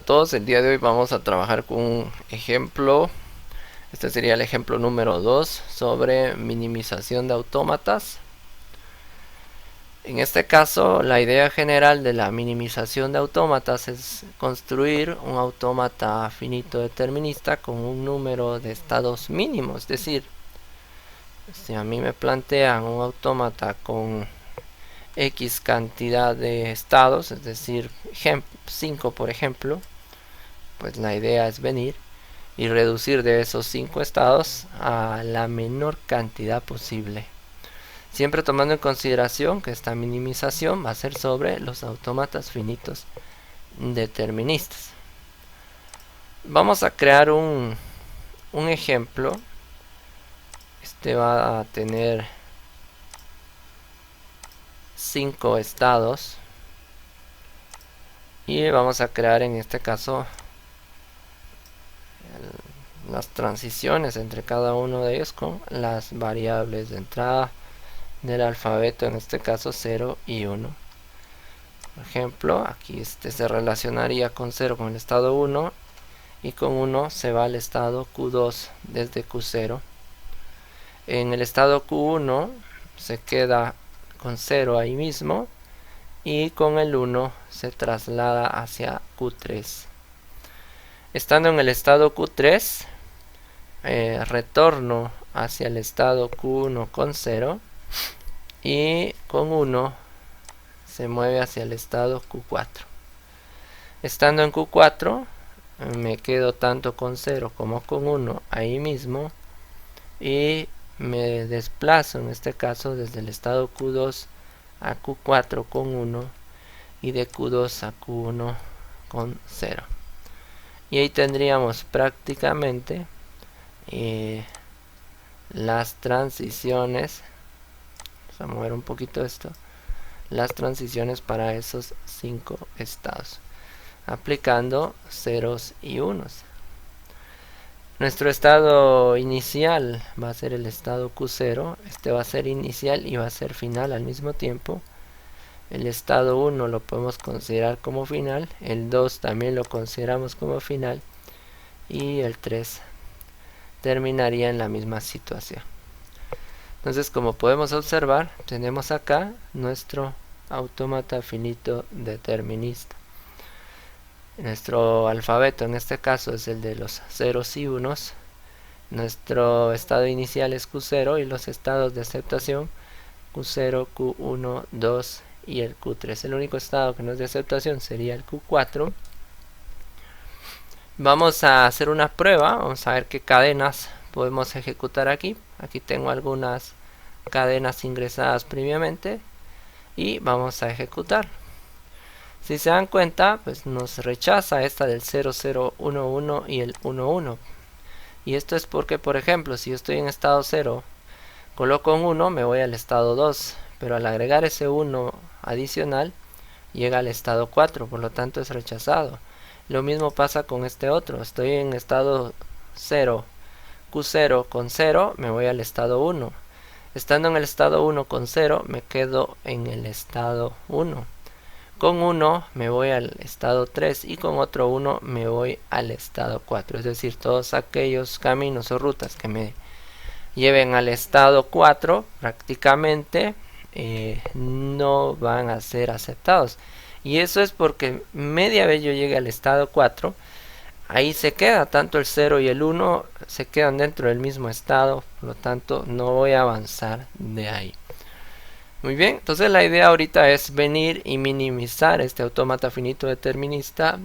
todos, el día de hoy vamos a trabajar con un ejemplo. Este sería el ejemplo número 2 sobre minimización de autómatas. En este caso, la idea general de la minimización de autómatas es construir un autómata finito determinista con un número de estados mínimos. Es decir, si a mí me plantean un autómata con X cantidad de estados, es decir, 5 por ejemplo, pues la idea es venir y reducir de esos 5 estados a la menor cantidad posible. Siempre tomando en consideración que esta minimización va a ser sobre los autómatas finitos deterministas. Vamos a crear un ejemplo. Este va a tener 5 estados. Y vamos a crear en este caso las transiciones entre cada uno de ellos con las variables de entrada del alfabeto, en este caso 0 y 1. Por ejemplo, aquí este se relacionaría con 0 con el estado 1 y con 1 se va al estado Q2 desde Q0. En el estado Q1 se queda con 0 ahí mismo y con el 1 se traslada hacia Q3. Estando en el estado Q3, retorno hacia el estado Q1 con 0 y con 1 se mueve hacia el estado Q4. Estando en Q4 me quedo tanto con 0 como con 1 ahí mismo y me desplazo en este caso desde el estado Q2 a Q4 con 1 y de Q2 a Q1 con 0. Y ahí tendríamos prácticamente las transiciones. Vamos a mover un poquito esto. Las transiciones para esos 5 estados, aplicando ceros y unos. Nuestro estado inicial va a ser el estado Q0. Este va a ser inicial y va a ser final al mismo tiempo. El estado 1 lo podemos considerar como final, el 2 también lo consideramos como final y el 3 terminaría en la misma situación. Entonces, como podemos observar, tenemos acá nuestro autómata finito determinista. Nuestro alfabeto en este caso es el de los ceros y unos. Nuestro estado inicial es Q0 y los estados de aceptación Q0, Q1, 2 y el Q3. El único estado que no es de aceptación sería el Q4. Vamos a hacer una prueba. Vamos a ver qué cadenas podemos ejecutar aquí. Aquí tengo algunas cadenas ingresadas previamente y vamos a ejecutar. Si se dan cuenta, pues nos rechaza esta del 0, 0, 1, 1 y el 1, 1. Y esto es porque, por ejemplo, si yo estoy en estado 0, coloco un 1, me voy al estado 2. Pero al agregar ese 1 adicional, llega al estado 4, por lo tanto es rechazado. Lo mismo pasa con este otro. Estoy en estado 0, Q0 con 0, me voy al estado 1. Estando en el estado 1 con 0, me quedo en el estado 1. Con 1 me voy al estado 3 y con otro 1 me voy al estado 4. Es decir, todos aquellos caminos o rutas que me lleven al estado 4 prácticamente no van a ser aceptados. Y eso es porque media vez yo llegue al estado 4, ahí se queda, tanto el 0 y el 1 se quedan dentro del mismo estado, por lo tanto no voy a avanzar de ahí. Muy bien, entonces la idea ahorita es venir y minimizar este autómata finito determinista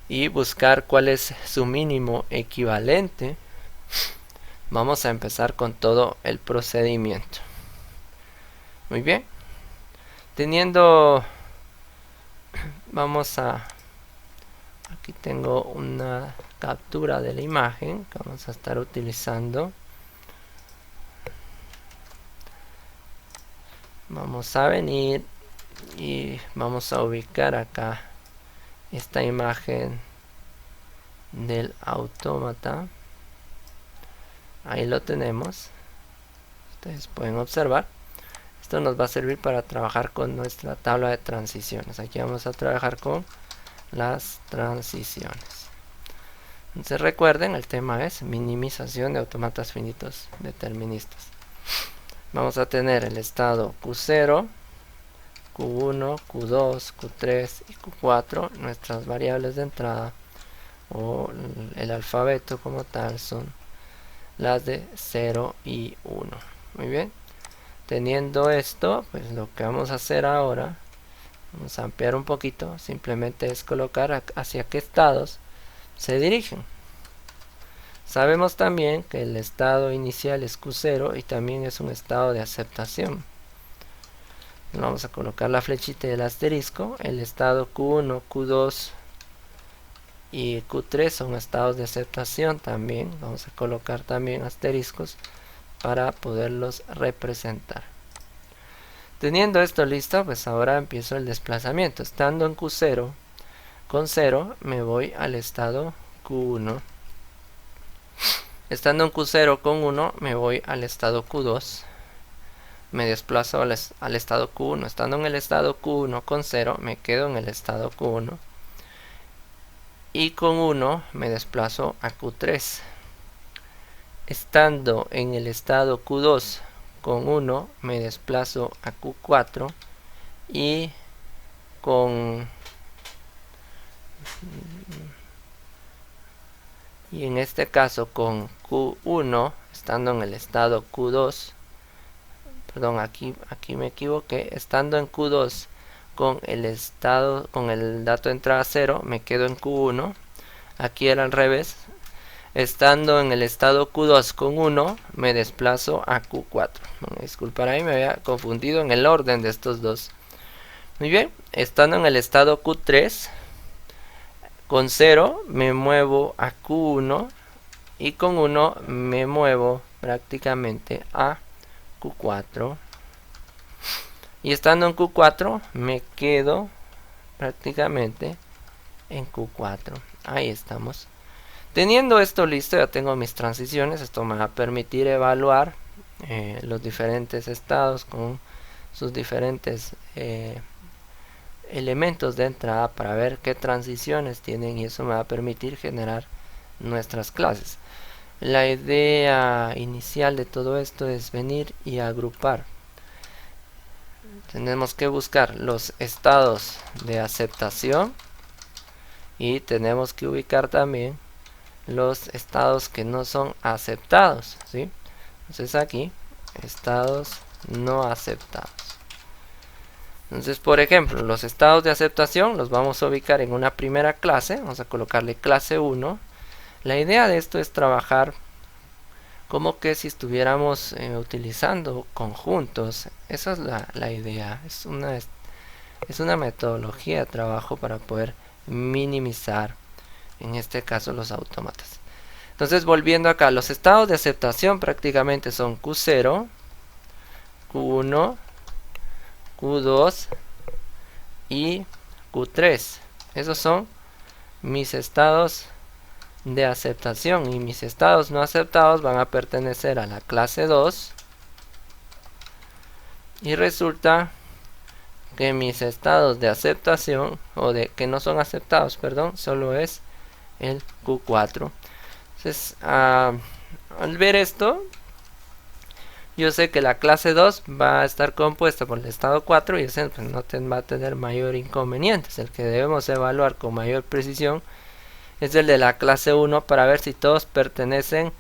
y buscar cuál es su mínimo equivalente. Vamos a empezar con todo el procedimiento. Muy bien, vamos a, aquí tengo una captura de la imagen que vamos a estar utilizando. Vamos a venir y vamos a ubicar acá esta imagen del autómata. Ahí lo tenemos. Ustedes pueden observar. Esto nos va a servir para trabajar con nuestra tabla de transiciones. Aquí vamos a trabajar con las transiciones. Entonces recuerden, el tema es minimización de autómatas finitos deterministas. Vamos a tener el estado Q0, Q1, Q2, Q3 y Q4. Nuestras variables de entrada o el alfabeto como tal son las de 0 y 1. Muy bien. Teniendo esto, pues lo que vamos a hacer ahora, vamos a ampliar un poquito, simplemente es colocar hacia qué estados se dirigen. Sabemos también que el estado inicial es Q0 y también es un estado de aceptación. Vamos a colocar la flechita del asterisco. El estado Q1, Q2 y Q3 son estados de aceptación también. Vamos a colocar también asteriscos para poderlos representar. Teniendo esto listo, pues ahora empiezo el desplazamiento. Estando en Q0 con 0, me voy al estado Q1. Estando en Q0 con 1, me voy al estado Q2. Me desplazo al estado Q1. Estando en el estado Q1 con 0, me quedo en el estado Q1. Y con 1 me desplazo a Q3. Estando en el estado Q2 con 1, me desplazo a Q4. Y en este caso con Q1, estando en el estado Q2, perdón, aquí me equivoqué, estando en Q2 con el dato de entrada 0, me quedo en Q1. Aquí era al revés. Estando en el estado Q2 con 1, me desplazo a Q4. Disculpen, ahí me había confundido en el orden de estos dos. Muy bien, estando en el estado Q3 con 0, me muevo a Q1 y con 1 me muevo prácticamente a Q4. Y estando en Q4 me quedo prácticamente en Q4. Ahí estamos. Teniendo esto listo, ya tengo mis transiciones. Esto me va a permitir evaluar los diferentes estados con sus diferentes elementos de entrada para ver qué transiciones tienen, y eso me va a permitir generar nuestras clases. La idea inicial de todo esto es venir y agrupar. Tenemos que buscar los estados de aceptación y tenemos que ubicar también los estados que no son aceptados, ¿sí? Entonces aquí, estados no aceptados. Entonces, por ejemplo, los estados de aceptación los vamos a ubicar en una primera clase. Vamos a colocarle clase 1. La idea de esto es trabajar como que si estuviéramos utilizando conjuntos. Esa es la idea. Es una metodología de trabajo para poder minimizar, en este caso, los autómatas. Entonces, volviendo acá, los estados de aceptación prácticamente son Q0, Q1, Q2 y Q3. Esos son mis estados de aceptación, y mis estados no aceptados van a pertenecer a la clase 2. Y resulta que mis estados de aceptación, o de que no son aceptados, perdón, solo es el Q4. Entonces, al ver esto, yo sé que la clase 2 va a estar compuesta por el estado 4 y ese pues, no va a tener mayor inconvenientes. El que debemos evaluar con mayor precisión es el de la clase 1 para ver si todos pertenecen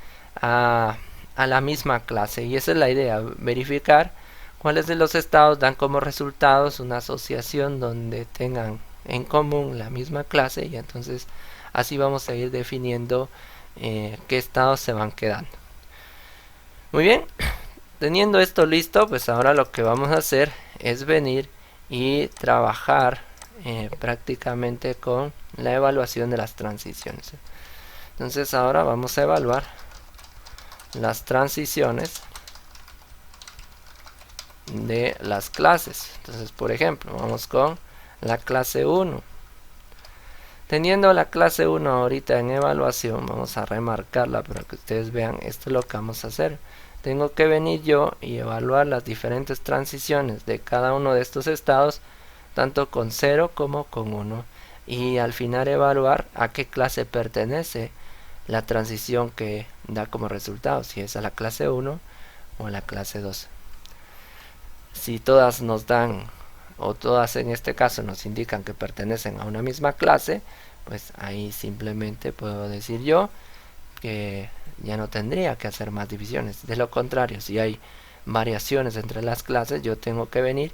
a la misma clase. Y esa es la idea, verificar cuáles de los estados dan como resultados una asociación donde tengan en común la misma clase, y entonces así vamos a ir definiendo qué estados se van quedando. Muy bien. Teniendo esto listo, pues ahora lo que vamos a hacer es venir y trabajar prácticamente con la evaluación de las transiciones. Entonces ahora vamos a evaluar las transiciones de las clases. Entonces, por ejemplo, vamos con la clase 1. Teniendo la clase 1 ahorita en evaluación, vamos a remarcarla para que ustedes vean. Esto es lo que vamos a hacer. Tengo que venir yo y evaluar las diferentes transiciones de cada uno de estos estados, tanto con 0 como con 1. y al final evaluar a qué clase pertenece la transición que da como resultado, si es a la clase 1 o a la clase 2. Si todas nos dan, o todas en este caso nos indican que pertenecen a una misma clase, pues ahí simplemente puedo decir yo que ya no tendría que hacer más divisiones. De lo contrario, si hay variaciones entre las clases, yo tengo que venir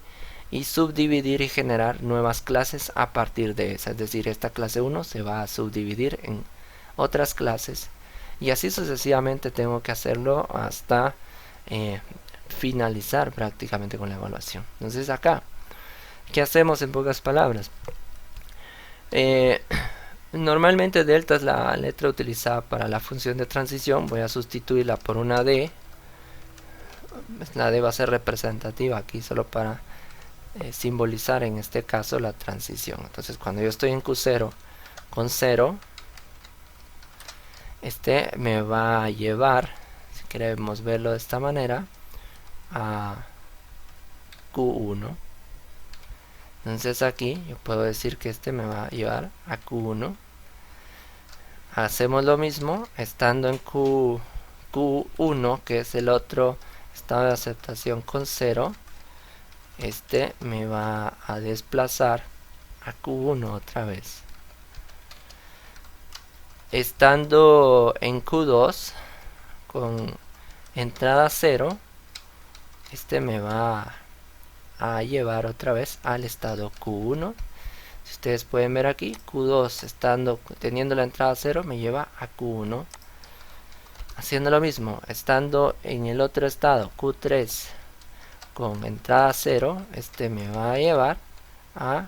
y subdividir y generar nuevas clases a partir de esa. Es decir, esta clase 1 se va a subdividir en otras clases y así sucesivamente tengo que hacerlo hasta finalizar prácticamente con la evaluación. Entonces acá, ¿qué hacemos en pocas palabras? Normalmente delta es la letra utilizada para la función de transición. Voy a sustituirla por una D. La D va a ser representativa aquí solo para simbolizar en este caso la transición. Entonces cuando yo estoy en Q0 con 0, este me va a llevar, si queremos verlo de esta manera, a Q1. Entonces aquí yo puedo decir que este me va a llevar a Q1. Hacemos lo mismo estando en Q1, que es el otro estado de aceptación con 0. Este me va a desplazar a Q1 otra vez. Estando en Q2 con entrada 0, este me va a llevar otra vez al estado Q1. Si ustedes pueden ver aquí, Q2 teniendo la entrada 0 me lleva a Q1. Haciendo lo mismo, estando en el otro estado Q3 con entrada 0, este me va a llevar a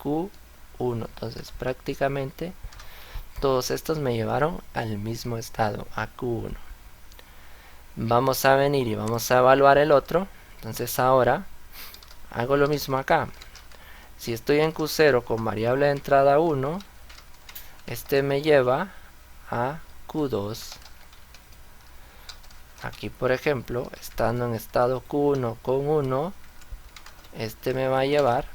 Q1. Entonces prácticamente todos estos me llevaron al mismo estado, a Q1. Vamos a venir y vamos a evaluar el otro. Entonces ahora hago lo mismo acá. Si estoy en Q0 con variable de entrada 1, este me lleva a Q2. Aquí por ejemplo, estando en estado Q1 con 1, este me va a llevar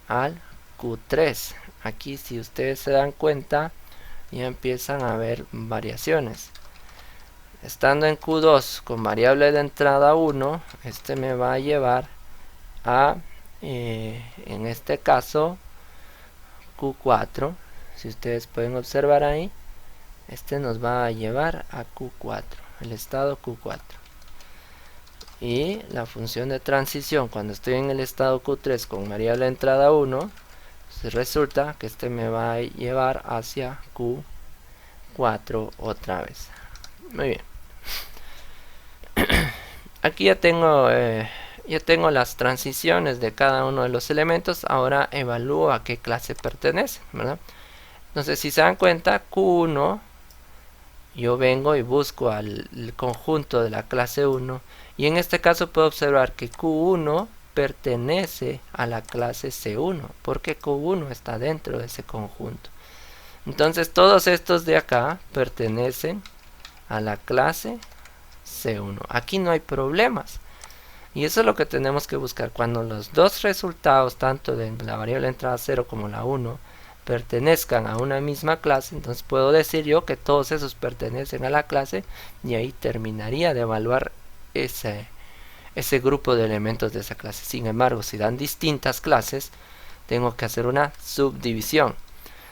al Q3. Aquí si ustedes se dan cuenta, ya empiezan a haber variaciones. Estando en Q2 con variable de entrada 1, este me va a llevar a, en este caso, Q4. Si ustedes pueden observar ahí, este nos va a llevar a Q4, el estado Q4. Y la función de transición, cuando estoy en el estado Q3 con variable de entrada 1, pues resulta que este me va a llevar hacia Q4 otra vez. Muy bien. Aquí ya tengo las transiciones de cada uno de los elementos. Ahora evalúo a qué clase pertenece, ¿verdad? Entonces si se dan cuenta, Q1, yo vengo y busco el conjunto de la clase 1, y en este caso puedo observar que Q1 pertenece a la clase C1, porque Q1 está dentro de ese conjunto. Entonces todos estos de acá pertenecen a la clase C1. Aquí no hay problemas. Y eso es lo que tenemos que buscar. Cuando los dos resultados, tanto de la variable de entrada 0 como la 1, pertenezcan a una misma clase, entonces puedo decir yo que todos esos pertenecen a la clase, y ahí terminaría de evaluar ese grupo de elementos de esa clase. Sin embargo, si dan distintas clases, tengo que hacer una subdivisión.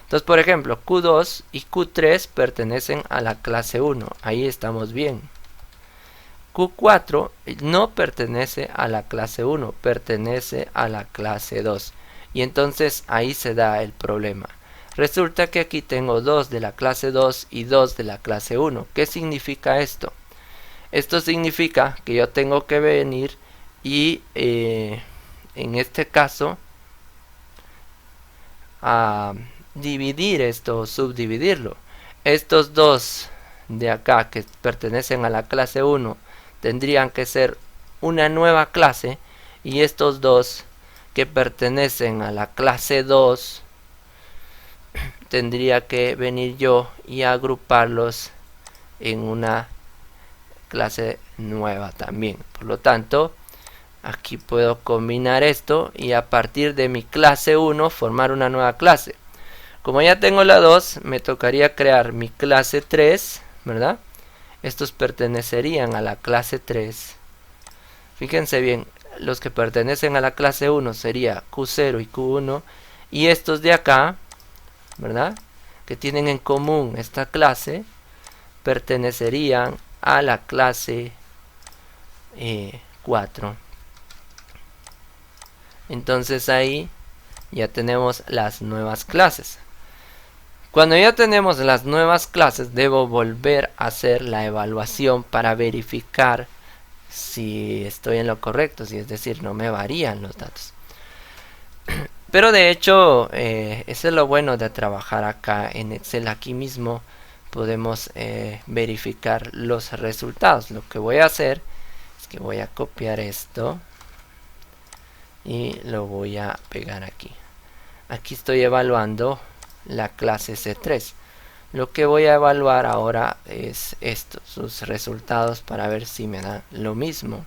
Entonces, por ejemplo, Q2 y Q3 pertenecen a la clase 1. Ahí estamos bien. Q4 no pertenece a la clase 1, pertenece a la clase 2. Y entonces ahí se da el problema. Resulta que aquí tengo 2 de la clase 2 y 2 de la clase 1. ¿Qué significa esto? Esto significa que yo tengo que venir y en este caso a dividir esto, subdividirlo. Estos dos de acá que pertenecen a la clase 1 tendrían que ser una nueva clase, y estos dos que pertenecen a la clase 2 tendría que venir yo y agruparlos en una clase nueva también. Por lo tanto, aquí puedo combinar esto y a partir de mi clase 1 formar una nueva clase. Como ya tengo la 2, me tocaría crear mi clase 3, ¿verdad? Estos pertenecerían a la clase 3. Fíjense bien, los que pertenecen a la clase 1 sería Q0 y Q1. Y estos de acá, ¿verdad?, que tienen en común esta clase, pertenecerían a la clase 4. Entonces ahí ya tenemos las nuevas clases. Cuando ya tenemos las nuevas clases, debo volver a hacer la evaluación para verificar si estoy en lo correcto, si es decir, no me varían los datos. Pero de hecho, eso es lo bueno de trabajar acá en Excel. Aquí mismo podemos verificar los resultados. Lo que voy a hacer es que voy a copiar esto y lo voy a pegar aquí. Aquí estoy evaluando la clase C3. Lo que voy a evaluar ahora es esto, sus resultados, para ver si me da lo mismo.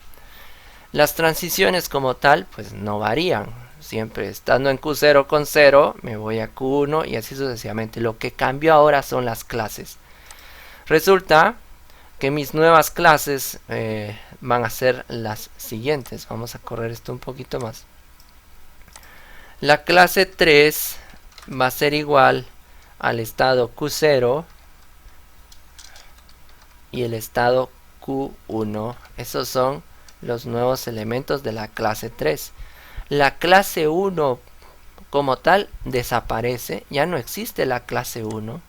Las transiciones como tal pues no varían. Siempre estando en Q0 con 0 me voy a Q1 y así sucesivamente. Lo que cambio ahora son las clases. Resulta que mis nuevas clases van a ser las siguientes. Vamos a correr esto un poquito más. La clase 3 va a ser igual al estado Q0 y el estado Q1. Esos son los nuevos elementos de la clase 3. La clase 1 como tal desaparece, ya no existe la clase 1,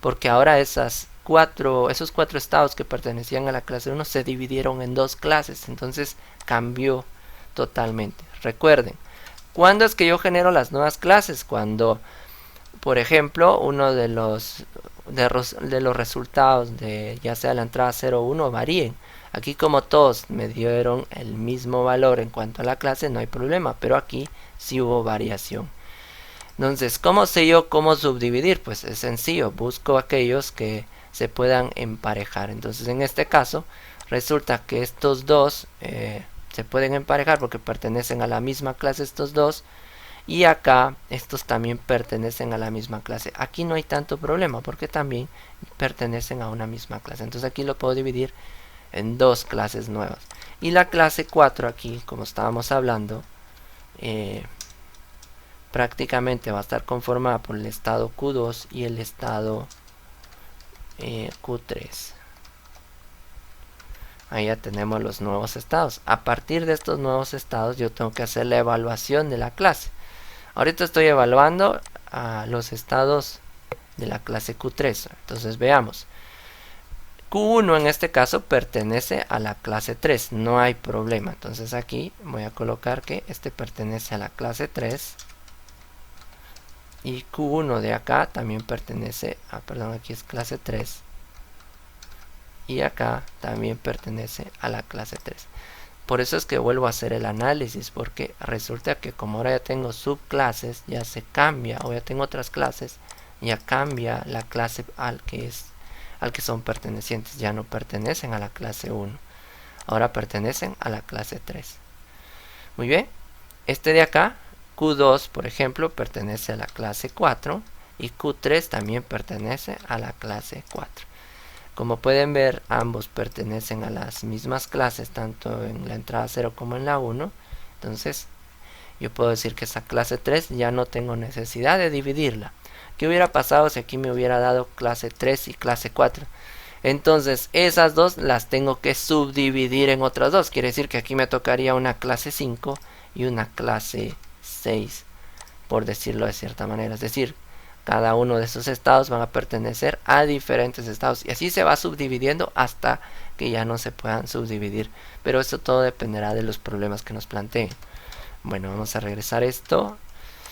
porque ahora esos cuatro estados que pertenecían a la clase 1 se dividieron en dos clases, entonces cambió totalmente. Recuerden, ¿cuándo es que yo genero las nuevas clases? Cuando, por ejemplo, uno de los resultados de ya sea la entrada 0 o 1 varíen. Aquí como todos me dieron el mismo valor en cuanto a la clase, no hay problema, pero aquí sí hubo variación. Entonces, ¿cómo sé yo cómo subdividir? Pues es sencillo, busco aquellos que se puedan emparejar. Entonces en este caso resulta que estos dos se pueden emparejar porque pertenecen a la misma clase estos dos. Y acá estos también pertenecen a la misma clase. Aquí no hay tanto problema porque también pertenecen a una misma clase. Entonces aquí lo puedo dividir en dos clases nuevas. Y la clase 4 aquí, como estábamos hablando, prácticamente va a estar conformada por el estado Q2 y el estado Q3. Ahí ya tenemos los nuevos estados. A partir de estos nuevos estados yo tengo que hacer la evaluación de la clase. Ahorita estoy evaluando a los estados de la clase Q3. Entonces veamos. Q1 en este caso pertenece a la clase 3. No hay problema. Entonces aquí voy a colocar que este pertenece a la clase 3. Y Q1 de acá también pertenece a, perdón, aquí es clase 3. Y acá también pertenece a la clase 3. Por eso es que vuelvo a hacer el análisis, porque resulta que como ahora ya tengo subclases, ya se cambia, o ya tengo otras clases, ya cambia la clase al que son pertenecientes. Ya no pertenecen a la clase 1, ahora pertenecen a la clase 3. Muy bien, este de acá, Q2 por ejemplo, pertenece a la clase 4 y Q3 también pertenece a la clase 4. Como pueden ver, ambos pertenecen a las mismas clases, tanto en la entrada 0 como en la 1. Entonces, yo puedo decir que esa clase 3 ya no tengo necesidad de dividirla. ¿Qué hubiera pasado si aquí me hubiera dado clase 3 y clase 4? Entonces, esas dos las tengo que subdividir en otras dos. Quiere decir que aquí me tocaría una clase 5 y una clase 6, por decirlo de cierta manera. Es decir, cada uno de esos estados van a pertenecer a diferentes estados. Y así se va subdividiendo hasta que ya no se puedan subdividir. Pero eso todo dependerá de los problemas que nos planteen. Bueno, vamos a regresar esto.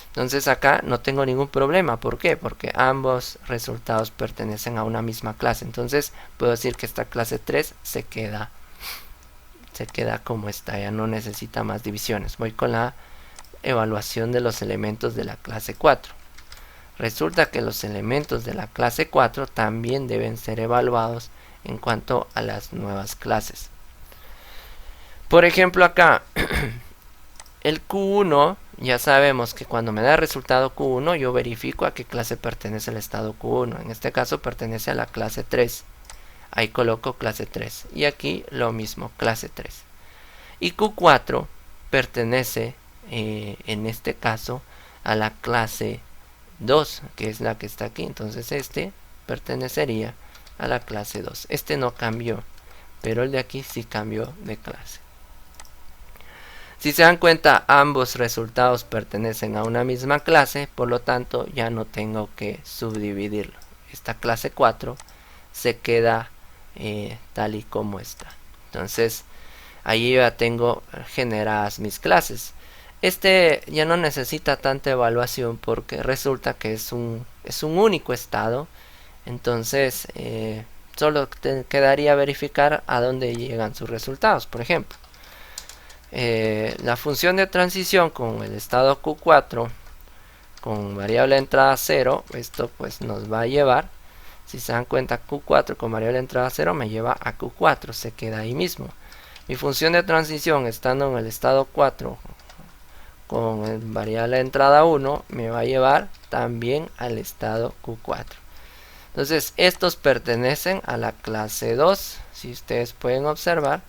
Entonces acá no tengo ningún problema. ¿Por qué? Porque ambos resultados pertenecen a una misma clase. Entonces puedo decir que esta clase 3 se queda como está. Ya no necesita más divisiones. Voy con la evaluación de los elementos de la clase 4. Resulta que los elementos de la clase 4 también deben ser evaluados en cuanto a las nuevas clases. Por ejemplo acá, El Q1, ya sabemos que cuando me da el resultado Q1, yo verifico a qué clase pertenece el estado Q1. En este caso pertenece a la clase 3. Ahí coloco clase 3. Y aquí lo mismo, clase 3. Y Q4 pertenece, en este caso, a la clase 2, que es la que está aquí. Entonces este pertenecería a la clase 2. Este no cambió, pero el de aquí sí cambió de clase. Si se dan cuenta, ambos resultados pertenecen a una misma clase, por lo tanto ya no tengo que subdividirlo. Esta clase 4 se queda tal y como está. Entonces ahí ya tengo generadas mis clases. Este ya no necesita tanta evaluación porque resulta que es un único estado. Entonces solo te quedaría verificar a dónde llegan sus resultados. Por ejemplo, la función de transición con el estado Q4 con variable de entrada 0, esto pues nos va a llevar, si se dan cuenta, Q4 con variable de entrada 0 me lleva a Q4, se queda ahí mismo. Mi función de transición estando en el estado 4 con variable de entrada 1 me va a llevar también al estado Q4. Entonces estos pertenecen a la clase 2, si ustedes pueden observar,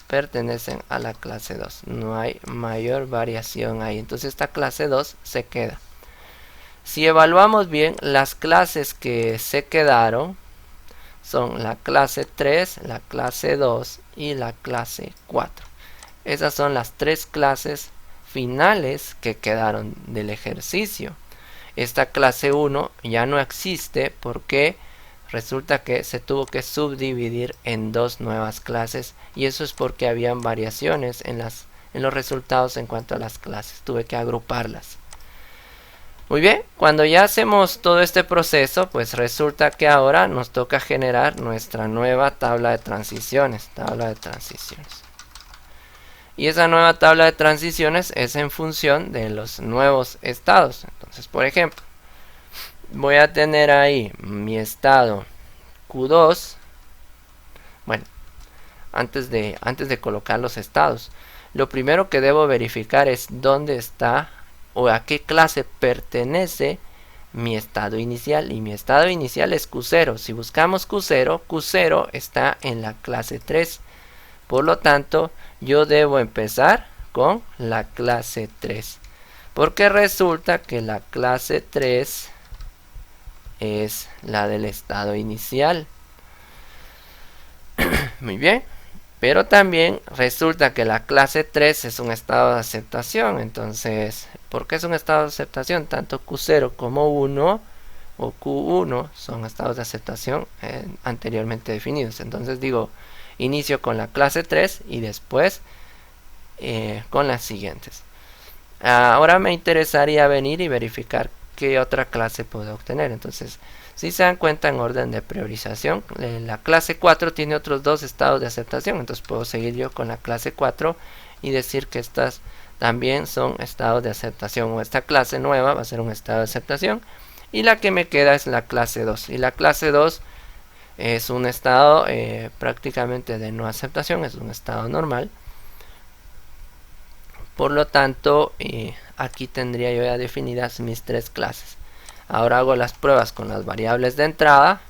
pertenecen a la clase 2, no hay mayor variación ahí. Entonces esta clase 2 se queda. Si evaluamos bien, las clases que se quedaron son la clase 3, la clase 2 y la clase 4. Esas son las tres clases finales que quedaron del ejercicio. Esta clase 1 ya no existe porque resulta que se tuvo que subdividir en dos nuevas clases, y eso es porque habían variaciones en los resultados en cuanto a las clases. Tuve que agruparlas. Muy bien, cuando ya hacemos todo este proceso, pues resulta que ahora nos toca generar nuestra nueva tabla de transiciones. Y esa nueva tabla de transiciones es en función de los nuevos estados. Entonces, por ejemplo, voy a tener ahí mi estado Q2. Bueno, antes de colocar los estados, lo primero que debo verificar es dónde está o a qué clase pertenece mi estado inicial. Y mi estado inicial es Q0. Si buscamos Q0, Q0 está en la clase 3. Por lo tanto, yo debo empezar con la clase 3. Porque resulta que la clase 3 es la del estado inicial. Muy bien. Pero también resulta que la clase 3 es un estado de aceptación. Entonces, ¿por qué es un estado de aceptación? Tanto Q0 como 1 o Q1 son estados de aceptación anteriormente definidos. Entonces digo, inicio con la clase 3 y después con las siguientes. Ahora me interesaría venir y verificar qué otra clase puedo obtener. Entonces, si se dan cuenta, en orden de priorización, la clase 4 tiene otros dos estados de aceptación. Entonces puedo seguir yo con la clase 4 y decir que estas también son estados de aceptación, o esta clase nueva va a ser un estado de aceptación, y la que me queda es la clase 2. Y la clase 2 es un estado prácticamente de no aceptación, es un estado normal. Por lo tanto, aquí tendría yo ya definidas mis tres clases. Ahora hago las pruebas con las variables de entrada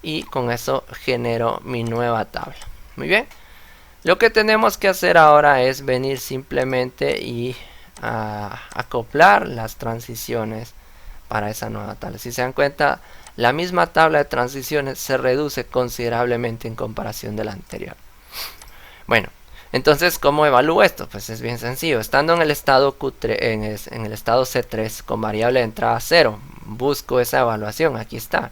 y con eso genero mi nueva tabla. Muy bien. Lo que tenemos que hacer ahora es venir simplemente y acoplar las transiciones para esa nueva tabla. Si se dan cuenta, la misma tabla de transiciones se reduce considerablemente en comparación de la anterior. Bueno, entonces, ¿cómo evalúo esto? Pues es bien sencillo. Estando en el estado Q3, en el estado C3 con variable de entrada 0, busco esa evaluación. Aquí está.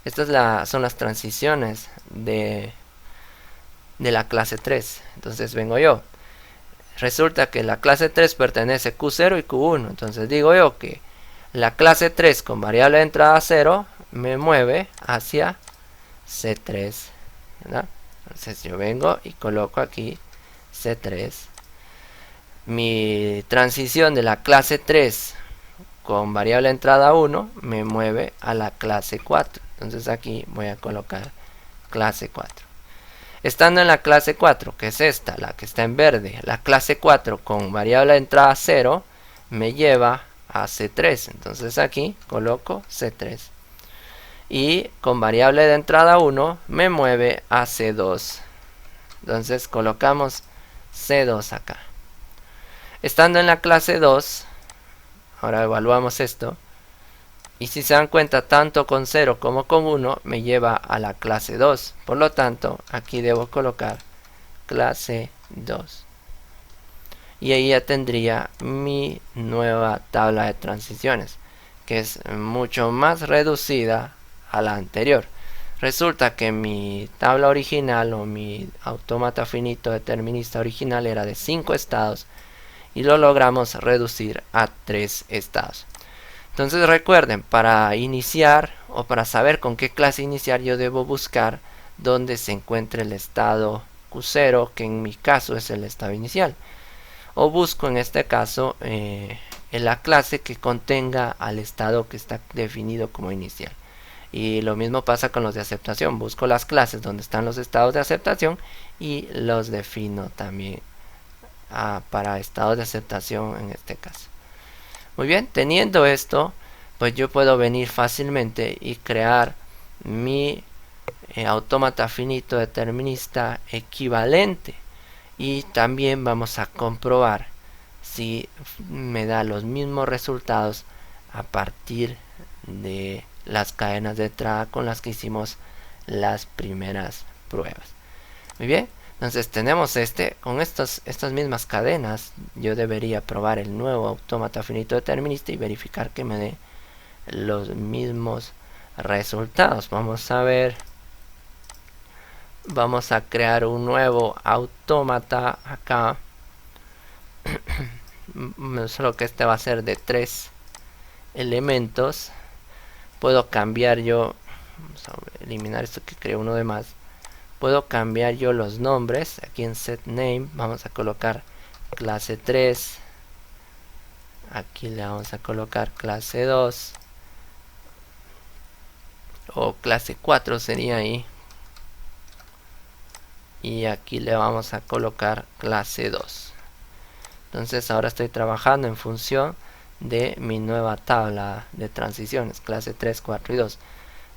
Estas son las transiciones de la clase 3. Entonces vengo yo. Resulta que la clase 3 pertenece a Q0 y Q1. Entonces digo yo que la clase 3 con variable de entrada 0 me mueve hacia C3, ¿verdad? Entonces yo vengo y coloco aquí C3. Mi transición de la clase 3 con variable de entrada 1 me mueve a la clase 4. Entonces aquí voy a colocar clase 4. Estando en la clase 4, que es esta, la que está en verde, la clase 4 con variable de entrada 0, me lleva a C3. Entonces aquí coloco C3. Y con variable de entrada 1 me mueve a C2. Entonces colocamos C2 acá. Estando en la clase 2, ahora evaluamos esto. Y si se dan cuenta, tanto con 0 como con 1 me lleva a la clase 2. Por lo tanto, aquí debo colocar clase 2. Y ahí ya tendría mi nueva tabla de transiciones, que es mucho más reducida a la anterior. Resulta que mi tabla original o mi autómata finito determinista original era de 5 estados y lo logramos reducir a 3 estados. Entonces recuerden, para iniciar o para saber con qué clase iniciar, yo debo buscar donde se encuentre el estado Q0, que en mi caso es el estado inicial. O busco en este caso en la clase que contenga al estado que está definido como inicial. Y lo mismo pasa con los de aceptación. Busco las clases donde están los estados de aceptación y los defino también para estados de aceptación en este caso. Muy bien, teniendo esto, pues yo puedo venir fácilmente y crear mi autómata finito determinista equivalente. Y también vamos a comprobar si me da los mismos resultados a partir de las cadenas de entrada con las que hicimos las primeras pruebas. Muy bien, entonces tenemos con estas mismas cadenas yo debería probar el nuevo autómata finito determinista y verificar que me dé los mismos resultados. Vamos a ver, vamos a crear un nuevo autómata acá. Solo que este va a ser de 3 elementos. Puedo cambiar yo, vamos a eliminar esto que creo uno de más. Puedo cambiar yo los nombres. Aquí en set name vamos a colocar clase 3. Aquí le vamos a colocar clase 2. O clase 4 sería ahí. Y aquí le vamos a colocar clase 2. Entonces ahora estoy trabajando en función de mi nueva tabla de transiciones. Clase 3, 4 y 2.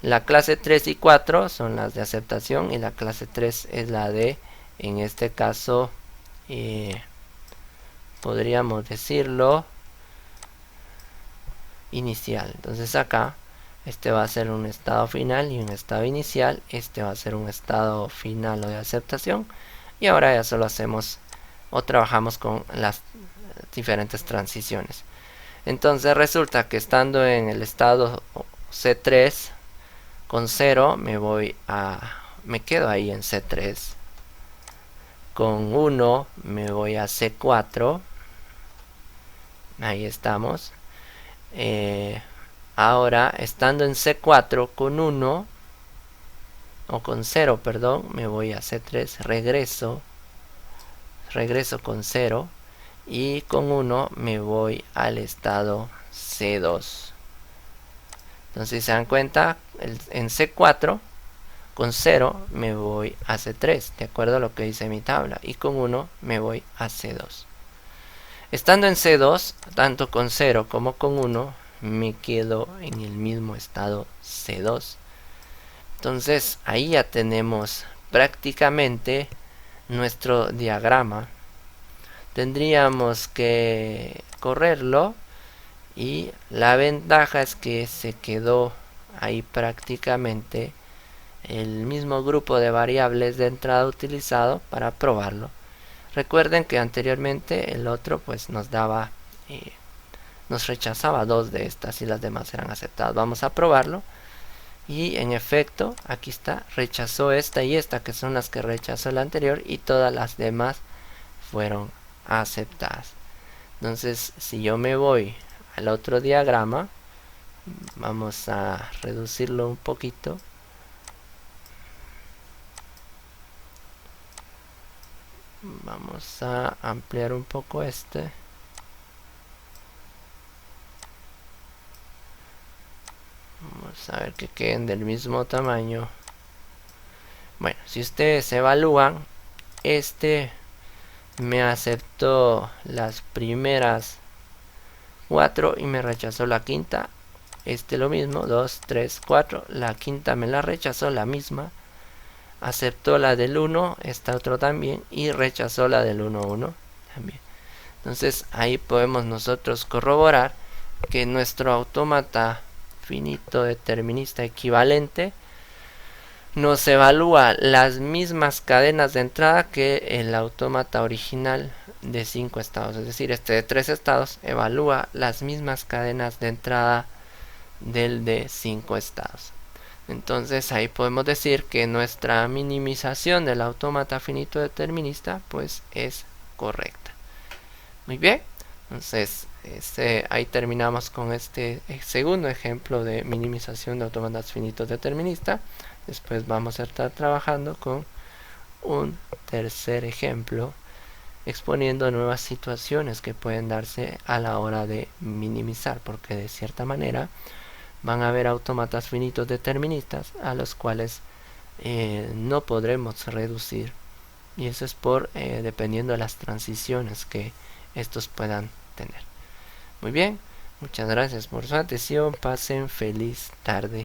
La clase 3 y 4 son las de aceptación y la clase 3 es la de, en este caso, podríamos decirlo, inicial. Entonces acá, este va a ser un estado final y un estado inicial. Este va a ser un estado final o de aceptación. Y ahora ya solo hacemos o trabajamos con las diferentes transiciones. Entonces resulta que estando en el estado C3, con 0 me quedo ahí en C3. Con 1 me voy a C4. Ahí estamos. Ahora estando en C4 con 1 o con 0, perdón, me voy a C3, regreso con 0 y con 1 me voy al estado C2. Entonces, si se dan cuenta, en C4 con 0 me voy a C3, de acuerdo a lo que dice mi tabla, y con 1 me voy a C2. Estando en C2, tanto con 0 como con 1, me quedo en el mismo estado C2. Entonces, ahí ya tenemos prácticamente nuestro diagrama. Tendríamos que correrlo. Y la ventaja es que se quedó ahí prácticamente el mismo grupo de variables de entrada utilizado para probarlo. Recuerden que anteriormente el otro pues nos rechazaba 2 de estas y las demás eran aceptadas. Vamos a probarlo y en efecto aquí está, rechazó esta y esta, que son las que rechazó el anterior, y todas las demás fueron aceptadas. Entonces, si yo me voy al otro diagrama, vamos a reducirlo un poquito. Vamos a ampliar un poco este. Vamos a ver que queden del mismo tamaño. Bueno, si ustedes evalúan, este me aceptó las primeras 4 y me rechazó la quinta. Este lo mismo, 2, 3, 4. La quinta me la rechazó, la misma. Aceptó la del 1, esta otro también, y rechazó la del 1, 1 también. Entonces ahí podemos nosotros corroborar que nuestro autómata finito determinista equivalente nos evalúa las mismas cadenas de entrada que el autómata original de 5 estados. Es decir, este de 3 estados evalúa las mismas cadenas de entrada del de 5 estados. Entonces ahí podemos decir que nuestra minimización del autómata finito determinista pues es correcta. Muy bien, entonces ahí terminamos con este segundo ejemplo de minimización de autómatas finitos determinista. Después vamos a estar trabajando con un tercer ejemplo exponiendo nuevas situaciones que pueden darse a la hora de minimizar, porque de cierta manera van a haber autómatas finitos deterministas a los cuales no podremos reducir, y eso es por dependiendo de las transiciones que estos puedan tener. Muy bien, muchas gracias por su atención, pasen feliz tarde.